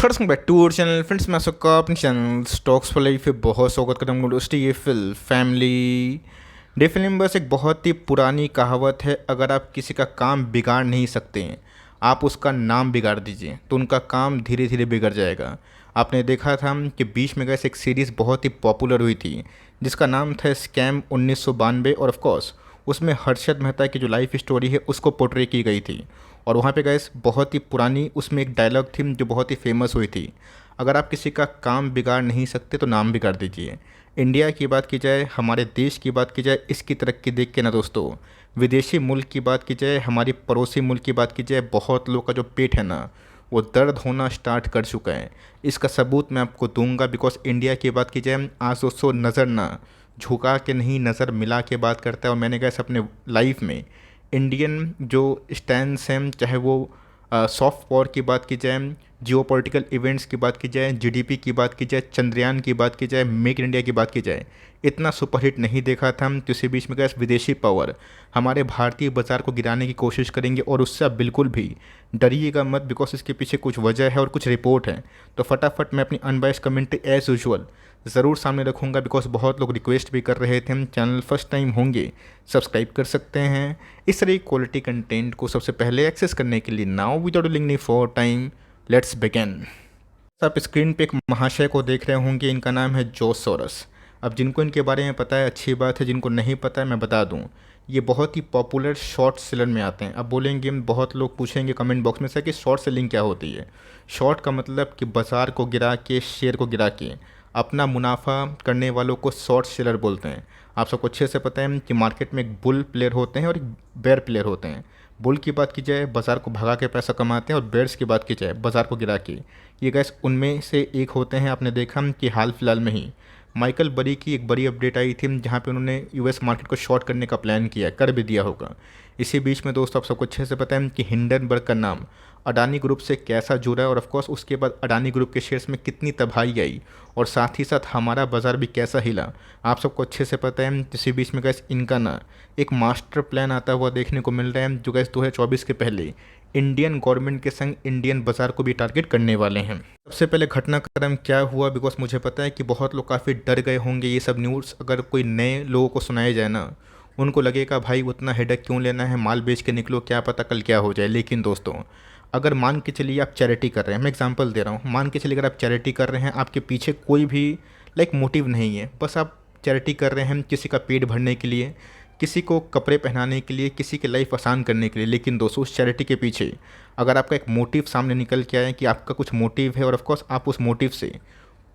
Welcome back to our channel friends. मैं सबका अपने चैनल स्टॉक्स फॉर लाइफ पे बहुत स्वागत करता हूँ। दोस्तों ये फैमिली डे फिल्म बस एक बहुत ही पुरानी कहावत है। अगर आप किसी का काम बिगाड़ नहीं सकते हैं, आप उसका नाम बिगाड़ दीजिए तो उनका काम धीरे धीरे बिगड़ जाएगा। आपने देखा था कि बीच में गैस एक सीरीज़ बहुत ही पॉपुलर हुई थी जिसका नाम था स्कैम 1992 और ऑफ कोर्स उसमें हर्षद मेहता की जो लाइफ स्टोरी है उसको पोर्ट्रे की गई थी। और वहाँ पे गैस बहुत ही पुरानी उसमें एक डायलॉग थी जो बहुत ही फेमस हुई थी, अगर आप किसी का काम बिगाड़ नहीं सकते तो नाम बिगाड़ दीजिए। इंडिया की बात की जाए, हमारे देश की बात की जाए, इसकी तरक्की देख के ना दोस्तों विदेशी मुल्क की बात की जाए, हमारी पड़ोसी मुल्क की बात की जाए, बहुत लोग का जो पेट है ना वो दर्द होना स्टार्ट कर चुका है। इसका सबूत मैं आपको दूंगा। बिकॉज इंडिया की बात की जाए आज दोस्तों नज़र ना झुका के नहीं, नज़र मिला के बात करता है। और मैंने गैस अपने लाइफ में इंडियन जो स्टैंड्स हैं, चाहे वो सॉफ्ट पावर की बात की जाए, जियोपॉलिटिकल इवेंट्स की बात की जाए, जीडीपी की बात की जाए, चंद्रयान की बात की जाए, मेक इन इंडिया की बात की जाए, इतना सुपरहिट नहीं देखा था। तो इसी बीच में गैस विदेशी पावर हमारे भारतीय बाज़ार को गिराने की कोशिश करेंगे और उससे आप बिल्कुल भी डरिएगा मत। बिकॉज इसके पीछे कुछ वजह है और कुछ रिपोर्ट है। तो फटाफट मैं अपनी अनबायस्ड कमेंट्री एज़ यूजुअल ज़रूर सामने रखूँगा। बिकॉज बहुत लोग रिक्वेस्ट भी कर रहे थे, हम चैनल फर्स्ट टाइम होंगे सब्सक्राइब कर सकते हैं इस तरह की क्वालिटी कंटेंट को सबसे पहले एक्सेस करने के लिए। नाउ विदाउट लिंग फॉर टाइम लेट्स बिगिन। आप स्क्रीन पे एक महाशय को देख रहे होंगे, इनका नाम है जॉर्ज सोरोस। अब जिनको इनके बारे में पता है अच्छी बात है, जिनको नहीं पता है मैं बता दूं, ये बहुत ही पॉपुलर शॉर्ट सेलर में आते हैं। अब बोलेंगे, बहुत लोग पूछेंगे कमेंट बॉक्स में से कि शॉर्ट सेलिंग क्या होती है। शॉर्ट का मतलब कि बाज़ार को गिरा के, शेयर को गिरा के अपना मुनाफा करने वालों को शॉर्ट सेलर बोलते हैं। आप सबको अच्छे से पता है कि मार्केट में एक बुल प्लेयर होते हैं और एक बेयर प्लेयर होते हैं। बुल की बात की जाए बाज़ार को भगा के पैसा कमाते हैं और बेयर्स की बात की जाए बाज़ार को गिरा के। ये गैस उनमें से एक होते हैं। आपने देखा कि हाल फिलहाल में ही माइकल बरी की एक बड़ी अपडेट आई थी जहाँ पे उन्होंने यूएस मार्केट को शॉर्ट करने का प्लान किया, कर भी दिया होगा। इसी बीच में दोस्तों आप सबको अच्छे से पता है कि हिंडनबर्ग का नाम अडानी ग्रुप से कैसा जुड़ा है और ऑफ कोर्स उसके बाद अडानी ग्रुप के शेयर्स में कितनी तबाही आई और साथ ही साथ हमारा बाज़ार भी कैसा हिला, आप सबको अच्छे से पता है। इसी बीच में गैस इनका ना एक मास्टर प्लान आता हुआ देखने को मिल रहा है जो गैस 2024 के पहले इंडियन गवर्नमेंट के संग इंडियन बाज़ार को भी टारगेट करने वाले हैं। सबसे पहले घटनाक्रम क्या हुआ, बिकॉज मुझे पता है कि बहुत लोग काफ़ी डर गए होंगे ये सब न्यूज़ अगर कोई नए लोगों को सुनाया जाए ना, उनको लगेगा भाई उतना हेडेक क्यों लेना है, माल बेच के निकलो, क्या पता कल क्या हो जाए। लेकिन दोस्तों अगर मान के चलिए आप चैरिटी कर रहे हैं, मैं एग्जांपल दे रहा हूँ, मान के चलिए अगर आप चैरिटी कर रहे हैं, आपके पीछे कोई भी मोटिव नहीं है, बस आप चैरिटी कर रहे हैं किसी का पेट भरने के लिए, किसी को कपड़े पहनाने के लिए, किसी की लाइफ आसान करने के लिए। लेकिन दोस्तों उस चैरिटी के पीछे अगर आपका एक मोटिव सामने निकल के आए कि आपका कुछ मोटिव है और ऑफकोर्स आप उस मोटिव से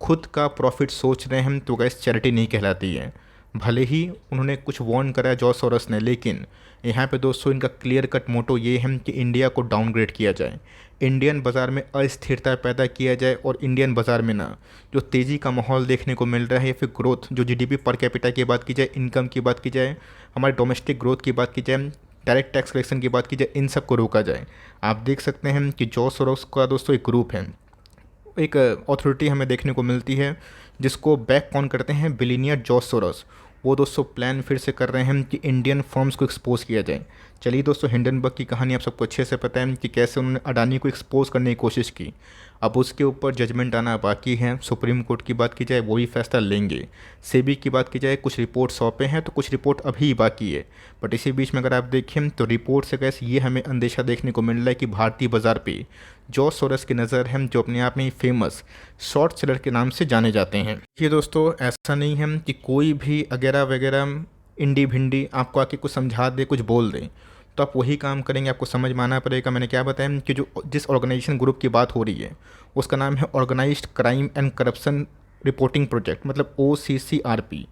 खुद का प्रॉफिट सोच रहे हैं, तो गैस चैरिटी नहीं कहलाती है। भले ही उन्होंने कुछ वार्न करा जॉर्ज सोरोस ने, लेकिन यहाँ पे दोस्तों इनका क्लियर कट मोटो ये है कि इंडिया को डाउनग्रेड किया जाए, इंडियन बाज़ार में अस्थिरता पैदा किया जाए और इंडियन बाज़ार में ना जो तेज़ी का माहौल देखने को मिल रहा है या फिर ग्रोथ, जो जीडीपी पर कैपिटा की बात की जाए, इनकम की बात की जाए, हमारे डोमेस्टिक ग्रोथ की बात की जाए, डायरेक्ट टैक्स कलेक्शन की बात की जाए, इन सब को रोका जाए। आप देख सकते हैं कि जॉर्ज सोरोस का दोस्तों एक ग्रुप है, एक अथॉरिटी हमें देखने को मिलती है जिसको बैक कौन करते हैं, बिलियनियर जॉर्ज सोरोस। वो दोस्तों प्लान फिर से कर रहे हैं कि इंडियन फर्म्स को एक्सपोज किया जाए। चलिए दोस्तों हिंडनबर्ग की कहानी आप सबको अच्छे से पता है कि कैसे उन्होंने अडानी को एक्सपोज करने की कोशिश की। अब उसके ऊपर जजमेंट आना बाकी है। सुप्रीम कोर्ट की बात की जाए वो भी फैसला लेंगे। सेबी की बात की जाए कुछ रिपोर्ट सौंपे हैं तो कुछ रिपोर्ट अभी बाकी है। बट इसी बीच में अगर आप देखें तो रिपोर्ट से कैसे ये हमें अंदेशा देखने को मिल रहा है कि भारतीय बाज़ार पे जॉर्ज सोरोस की नज़र है, जो अपने आप में ही फेमस शॉर्ट सेलर के नाम से जाने जाते हैं। ये दोस्तों ऐसा नहीं है कि कोई भी वगैरह वगैरह इंडी भिंडी आपको आके कुछ समझा दे, कुछ बोल दे तो आप वही काम करेंगे, आपको समझ में आना पड़ेगा। मैंने क्या बताया कि जो जिस ऑर्गेनाइजेशन ग्रुप की बात हो रही है उसका नाम है organized crime and corruption reporting project, मतलब OCCRP।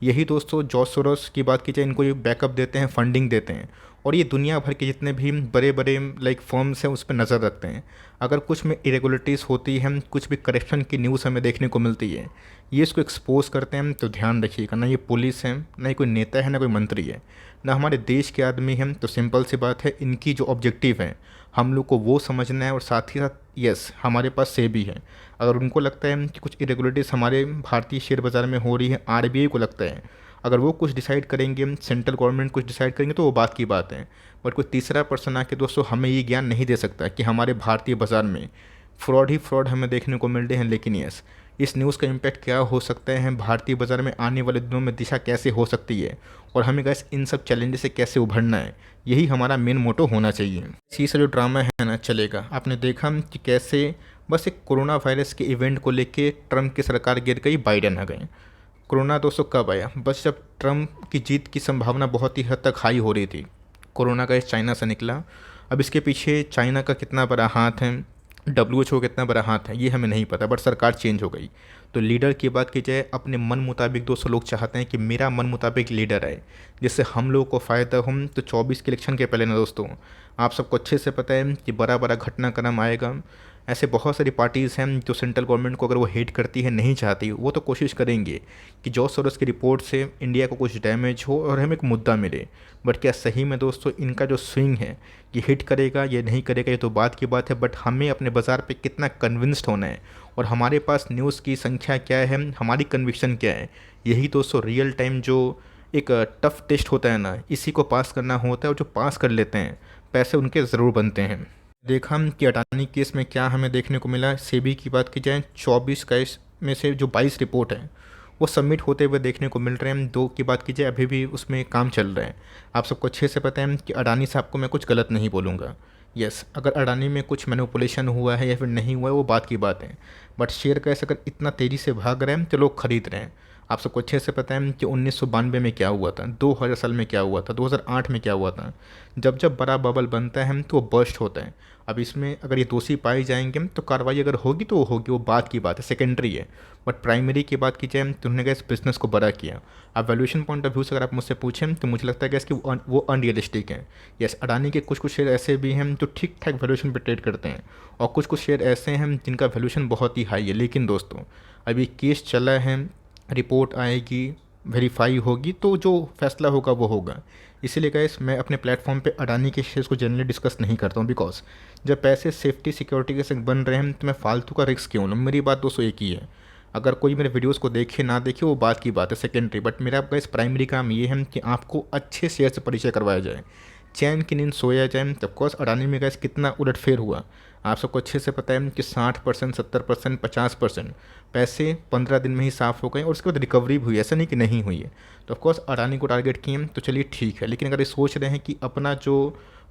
यही दोस्तों जॉर्ज सोरोस की बात की जाए इनको ये बैकअप देते हैं, फंडिंग देते हैं और ये दुनिया भर के जितने भी बड़े बड़े फर्म्स हैं उस पर नज़र रखते हैं। अगर कुछ में इरेगुलरिटीज़ होती हैं, कुछ भी करप्शन की न्यूज़ हमें देखने को मिलती है, ये इसको एक्सपोज करते हैं। तो ध्यान रखिएगा, ना ये पुलिस है, ना ही कोई नेता है, ना कोई मंत्री है, ना हमारे देश के आदमी हैं। तो सिंपल सी बात है, इनकी जो ऑब्जेक्टिव है हम लोग को वो समझना है और साथ ही साथ यस हमारे पास सेबी है। अगर उनको लगता है कि कुछ इरेगुलरिटीज़ हमारे भारतीय शेयर बाज़ार में हो रही है, RBI को लगता है अगर वो कुछ डिसाइड करेंगे, सेंट्रल गवर्नमेंट कुछ डिसाइड करेंगे तो वो बात की बात है। बट कोई तीसरा पर्सन आके दोस्तों हमें ये ज्ञान नहीं दे सकता कि हमारे भारतीय बाज़ार में फ्रॉड ही फ्रॉड हमें देखने को मिल रहे हैं। लेकिन यस, इस न्यूज़ का इम्पैक्ट क्या हो सकता है, भारतीय बाज़ार में आने वाले दिनों में दिशा कैसे हो सकती है, और हमें गैस इन सब चैलेंजेस से कैसे उभरना है, यही हमारा मेन मोटो होना चाहिए। इसी से जो ड्रामा है ना चलेगा, आपने देखा कि कैसे बस एक कोरोना वायरस के इवेंट को लेके ट्रंप की सरकार गिर गई, बाइडेन आ गए। कोरोना दोस्तों कब आया? बस जब ट्रंप की जीत की संभावना बहुत ही हद तक हाई हो रही थी। कोरोना का इस चाइना से निकला। अब इसके पीछे चाइना का कितना बड़ा हाथ है, WHO का कितना बड़ा हाथ है, ये हमें नहीं पता, बट सरकार चेंज हो गई। तो लीडर की बात की जाए, अपने मन मुताबिक दोस्तों लोग चाहते हैं कि मेरा मन मुताबिक लीडर आए जिससे हम लोगों को फ़ायदा हो। तो 24 के इलेक्शन के पहले ना दोस्तों, आप सबको अच्छे से पता है कि बड़ा बड़ा घटनाक्रम आएगा। ऐसे बहुत सारी पार्टीज़ हैं जो सेंट्रल गवर्नमेंट को अगर वो हेट करती है, नहीं चाहती, वो तो कोशिश करेंगे कि जॉर्ज सोरोस की रिपोर्ट से इंडिया को कुछ डैमेज हो और हमें एक मुद्दा मिले। बट क्या सही में दोस्तों इनका जो स्विंग है, ये हिट करेगा ये नहीं करेगा, ये तो बात की बात है। बट हमें अपने बाज़ार पे कितना कन्विंस्ड होना है और हमारे पास न्यूज़ की संख्या क्या है, हमारी कन्विक्शन क्या है, यही दोस्तों रियल टाइम जो एक टफ टेस्ट होता है ना, इसी को पास करना होता है। और जो पास कर लेते हैं, पैसे उनके ज़रूर बनते हैं। देखा हम कि अडानी केस में क्या हमें देखने को मिला। सेबी की बात की जाए, 24 केस में से जो 22 रिपोर्ट है वो सबमिट होते हुए देखने को मिल रहे हैं। 2 की बात की जाए, अभी भी उसमें काम चल रहा है। आप सबको अच्छे से पता है कि अडानी साहब को मैं कुछ गलत नहीं बोलूँगा। यस, अगर अडानी में कुछ मैनिपुलेशन हुआ है या फिर नहीं हुआ है, वो बात की बात है। बट शेयर कैसे अगर इतना तेज़ी से भाग रहे हैं तो लोग खरीद रहे हैं। आप सबको अच्छे से पता है कि 1992 में क्या हुआ था, 2000 साल में क्या हुआ था, 2008 में क्या हुआ था। जब जब बड़ा बबल बनता है तो वो बर्स्ट होता है। अब इसमें अगर ये दोषी पाए जाएंगे तो कार्रवाई अगर होगी तो वो होगी, वो बात की बात है, सेकेंडरी है। बट प्राइमरी की बात की जाए तो उन्होंने इस बिज़नेस को बड़ा किया। अब वैल्यूएशन पॉइंट ऑफ व्यू से अगर आप मुझसे पूछें तो मुझे लगता है कि वो अनरियलिस्टिक है। यस, अडानी के कुछ कुछ शेयर ऐसे भी हैं जो ठीक ठाक वैल्यूएशन पर ट्रेड करते हैं, और कुछ कुछ शेयर ऐसे हैं जिनका वैल्यूएशन बहुत ही हाई है। लेकिन दोस्तों अभी केस चला है, रिपोर्ट आएगी, वेरीफाई होगी, तो जो फैसला होगा वो होगा। इसीलिए गाइस मैं अपने प्लेटफॉर्म पे अडानी के शेयर्स को जनरली डिस्कस नहीं करता हूँ, बिकॉज जब पैसे सेफ्टी सिक्योरिटी के संग बन रहे हैं तो मैं फालतू का रिस्क क्यों लूँ। मेरी बात दोस्तों एक ही है, अगर कोई मेरे वीडियोस को देखे ना देखे वो बात की बात है, सेकेंडरी। बट मेरा गाइस प्राइमरी काम ये है कि आपको अच्छे शेयर से परिचय करवाया जाए, चैन की नींद सोया जाए। तब कोर्स अडानी में गाइस कितना उलटफेर हुआ आप सबको अच्छे से पता है कि 60%, 70%, 50% पैसे 15 दिन में ही साफ़ हो गए, और उसके बाद रिकवरी भी हुई, ऐसा नहीं कि नहीं हुई है। तो ऑफकोर्स अडानी को टारगेट किए तो चलिए ठीक है। लेकिन अगर ये सोच रहे हैं कि अपना जो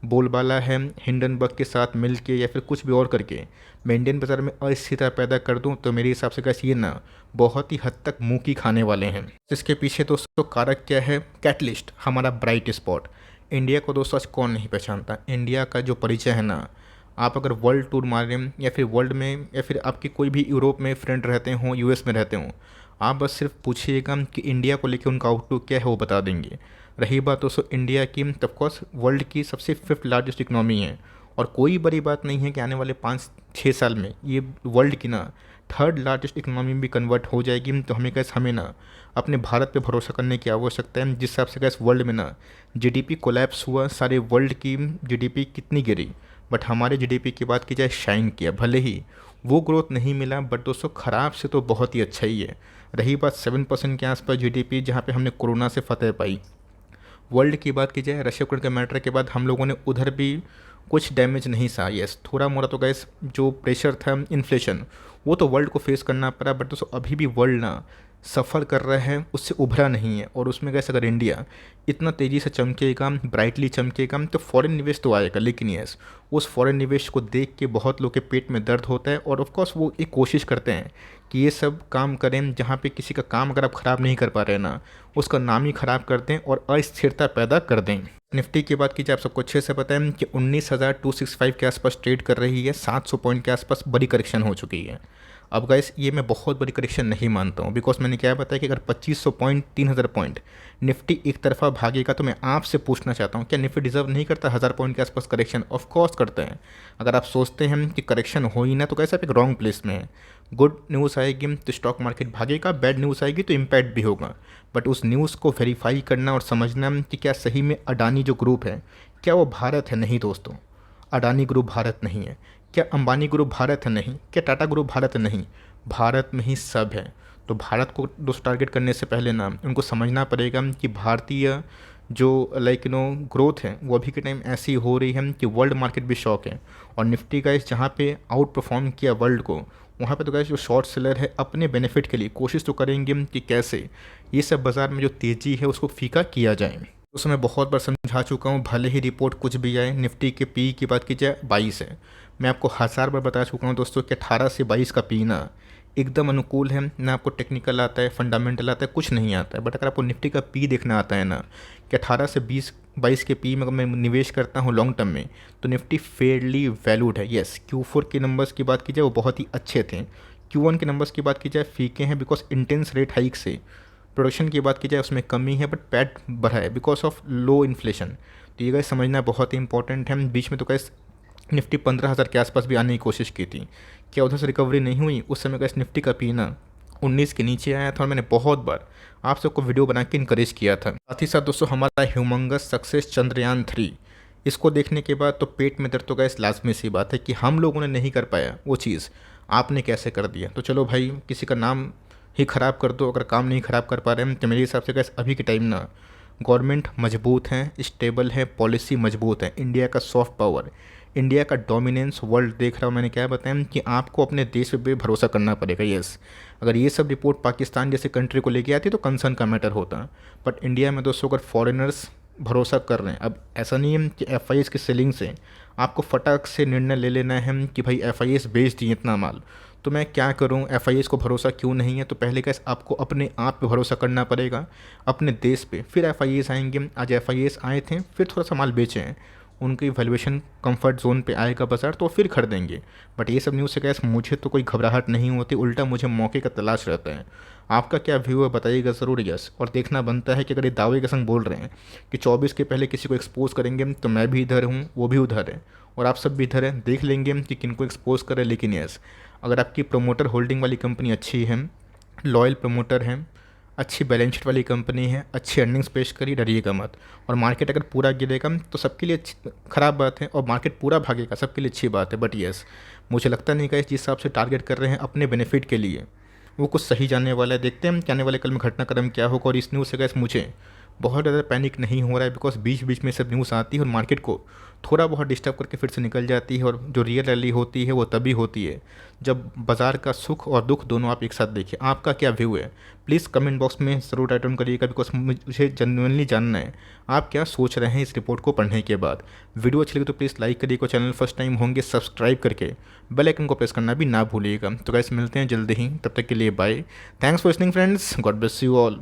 बोलबाला है हिंडनबर्ग के साथ मिल के या फिर कुछ भी और करके मैं इंडियन बाज़ार में अस्थिरता पैदा कर दूं, तो मेरे हिसाब से कैसे ये ना बहुत ही हद तक मुँह की खाने वाले हैं। इसके पीछे दोस्तों कारक क्या है? कैटलिस्ट, हमारा ब्राइट स्पॉट। इंडिया को दोस्तों आज कौन नहीं पहचानता। इंडिया का जो परिचय है ना, आप अगर वर्ल्ड टूर मारें या फिर वर्ल्ड में या फिर आपके कोई भी यूरोप में फ्रेंड रहते हों, यूएस में रहते हों, आप बस सिर्फ पूछिएगा कि इंडिया को लेकर उनका आउटलुक क्या है, वो बता देंगे। रही बात दोस्तों इंडिया की, ऑफकोर्स वर्ल्ड की सबसे 5th लार्जेस्ट इकनॉमी है, और कोई बड़ी बात नहीं है कि आने वाले 5-6 साल में ये वर्ल्ड की ना 3rd लार्जेस्ट इकनॉमी भी कन्वर्ट हो जाएगी। तो हमें ना अपने भारत पे भरोसा करने की आवश्यकता है। जिस हिसाब से गैस वर्ल्ड में ना जीडीपी कोलैप्स हुआ, सारे वर्ल्ड की जीडीपी कितनी गिरी, बट हमारे जीडीपी की बात की जाए शाइन किया। भले ही वो ग्रोथ नहीं मिला, बट दोस्तों ख़राब से तो बहुत ही अच्छा ही है। रही बात 7% के आसपास जीडीपी, जहाँ पे हमने कोरोना से फतेह पाई। वर्ल्ड की बात की जाए, रशिया यूक्रेन के मैटर के बाद हम लोगों ने उधर भी कुछ डैमेज नहीं सहा। यस, थोड़ा मोड़ा तो गैस जो प्रेशर था इन्फ्लेशन, वो तो वर्ल्ड को फेस करना पड़ा, बट दोस्तों अभी भी वर्ल्ड ना सफ़र कर रहा है, उससे उभरा नहीं है। और उसमें गैस अगर इंडिया इतना तेज़ी से चमकेगा, ब्राइटली चमकेगा, तो फॉरेन निवेश तो आएगा। लेकिन यस, उस फॉरेन निवेश को देख के बहुत लोग के पेट में दर्द होता है, और ऑफकोर्स वो एक कोशिश करते हैं कि ये सब काम करें जहाँ पे किसी का काम अगर आप ख़राब नहीं कर पा रहे ना, उसका नाम ही ख़राब कर दें और अस्थिरता पैदा कर दें। निफ्टी की बात कीजिए, आप सबको अच्छे से पता है कि 19,265 के आसपास ट्रेड कर रही है, 700 पॉइंट के आसपास बड़ी करेक्शन हो चुकी है। अब गाइस ये मैं बहुत बड़ी करेक्शन नहीं मानता हूँ, बिकॉज मैंने क्या बताया कि अगर 2500 पॉइंट, 3000 पॉइंट निफ्टी एक तरफा भागेगा, तो मैं आपसे पूछना चाहता हूँ क्या निफ्टी डिजर्व नहीं करता 1000 पॉइंट के आसपास करेक्शन? ऑफ कोर्स करते हैं। अगर आप सोचते हैं कि करेक्शन हो ही ना, तो कैसे आप एक रॉन्ग प्लेस में है। गुड न्यूज़ आएगी तो स्टॉक मार्केट भागेगा, बैड न्यूज़ आएगी तो इम्पैक्ट भी होगा। बट उस न्यूज़ को वेरीफाई करना और समझना कि क्या सही में अडानी जो ग्रुप है, क्या वो भारत है? नहीं दोस्तों, अडानी ग्रुप भारत नहीं है। क्या अंबानी ग्रुप भारत है? नहीं। क्या टाटा ग्रुप भारत है? नहीं। भारत में ही सब है। तो भारत को दोस्त टारगेट करने से पहले ना उनको समझना पड़ेगा कि भारतीय जो ग्रोथ है वो अभी के टाइम ऐसी हो रही है कि वर्ल्ड मार्केट भी शॉक है। और निफ्टी गाइस जहाँ पे आउट परफॉर्म किया वर्ल्ड को, वहाँ पे तो गाइस जो शॉर्ट सेलर है अपने बेनिफिट के लिए कोशिश तो करेंगे कि कैसे ये सब बाज़ार में जो तेज़ी है उसको फीका किया जाए। उस मैं बहुत बार समझा चुका हूँ, भले ही रिपोर्ट कुछ भी आए, निफ्टी के पी की बात की जाए 22 है। मैं आपको 1000 बार बता चुका हूँ दोस्तों कि 18 से 22 का पीना एकदम अनुकूल है। ना आपको टेक्निकल आता है, फंडामेंटल आता है, कुछ नहीं आता है। बट अगर आपको निफ्टी का पी देखना आता है ना कि 18 से 22 के पी में अगर मैं निवेश करता हूँ लॉन्ग टर्म में, तो निफ्टी फेयरली वैल्यूड है। येस, Q4 के नंबर्स की बात की जाए वो बहुत ही अच्छे थे। Q1 के नंबर्स की बात की जाए फीके हैं बिकॉज इंटेंस रेट हाइक से। प्रोडक्शन की बात की जाए उसमें कमी है, बट पैट बढ़ा है बिकॉज ऑफ लो इन्फ्लेशन। तो ये गाइस समझना बहुत ही इंपॉर्टेंट है। बीच में तो गाइस निफ्टी 15,000 के आसपास भी आने की कोशिश की थी, क्या उधर से रिकवरी नहीं हुई? उस समय गाइस निफ्टी का पीना 19 के नीचे आया था और मैंने बहुत बार आप सबको वीडियो बना के इनकरेज किया था। साथ ही साथ दोस्तों हमारा ह्यूमंगस सक्सेस चंद्रयान 3, इसको देखने के बाद तो पेट में दर्द तो गाइस लाजमी सी बात है कि हम लोगों ने नहीं कर पाया वो चीज़, आपने कैसे कर दिया। तो चलो भाई, किसी का नाम ही ख़राब कर दो अगर काम नहीं ख़राब कर पा रहे हैं। तो मेरे हिसाब से गाइस अभी के टाइम ना गवर्नमेंट मजबूत है, स्टेबल है, पॉलिसी मजबूत है, इंडिया का सॉफ्ट पावर, इंडिया का डोमिनेंस वर्ल्ड देख रहा हूँ। मैंने क्या बताया कि आपको अपने देश पे भरोसा करना पड़ेगा। यस, अगर ये सब रिपोर्ट पाकिस्तान जैसे कंट्री को लेके आती तो कंसर्न का मैटर होता। बट इंडिया में दोस्तों अगर फॉरेनर्स भरोसा कर रहे हैं, अब ऐसा नहीं है कि एफ की सेलिंग से आपको फटाक से निर्णय ले लेना है कि भाई एफ बेच दिए इतना माल, तो मैं क्या करूं, एफ को भरोसा क्यों नहीं है? तो पहले कैसे आपको अपने आप पे भरोसा करना पड़ेगा, अपने देश पे, फिर एफ आएंगे। आज एफ आए थे, फिर थोड़ा सा माल बेचे हैं, उनकी वैल्यूएशन कंफर्ट जोन पे आएगा बाजार तो फिर खरीदेंगे। बट ये सब न्यूज़ से कैसे मुझे तो कोई घबराहट नहीं होती, उल्टा मुझे मौके का तलाश रहता है। आपका क्या व्यू है बताइएगा ज़रूर। यस, और देखना बनता है कि अगर ये दावे के संग बोल रहे हैं कि 24 के पहले किसी को एक्सपोज करेंगे, तो मैं भी इधर हूँ, वो भी उधर है, और आप सब भी इधर हैं। देख लेंगे कि किन को एक्सपोज करें। लेकिन यस, अगर आपकी प्रोमोटर होल्डिंग वाली कंपनी अच्छी है, लॉयल प्रमोटर है, अच्छी बैलेंस शीट वाली कंपनी है, अच्छी अर्निंग्स पेश करी, डरिएगा मत। और मार्केट अगर पूरा गिरेगा तो सबके लिए ख़राब बात है, और मार्केट पूरा भागेगा सबके लिए अच्छी बात है। बट यस, मुझे लगता नहीं कि जिस हिसाब से टारगेट कर रहे हैं अपने बेनिफिट के लिए वो कुछ सही जाने वाला है। देखते हैं कि आने वाले कल में घटनाक्रम क्या होगा। और इस न्यूज़ से गैस मुझे बहुत ज़्यादा पैनिक नहीं हो रहा है, बिकॉज बीच बीच में सब न्यूज़ आती है और मार्केट को थोड़ा बहुत डिस्टर्ब करके फिर से निकल जाती है। और जो रियल रैली होती है वो तभी होती है जब बाज़ार का सुख और दुख दोनों आप एक साथ देखिए। आपका क्या व्यू है प्लीज़ कमेंट बॉक्स में ज़रूर टाइप डाउन करिएगा, बिकॉज मुझे जेन्युइनली जानना है आप क्या सोच रहे हैं इस रिपोर्ट को पढ़ने के बाद। वीडियो अच्छी लगी तो प्लीज़ लाइक करिएगा, चैनल फर्स्ट टाइम होंगे सब्सक्राइब करके बेल आइकन को प्रेस करना भी ना भूलिएगा। तो गाइस मिलते हैं जल्दी ही, तब तक के लिए bye. Thanks for listening friends, God bless you all.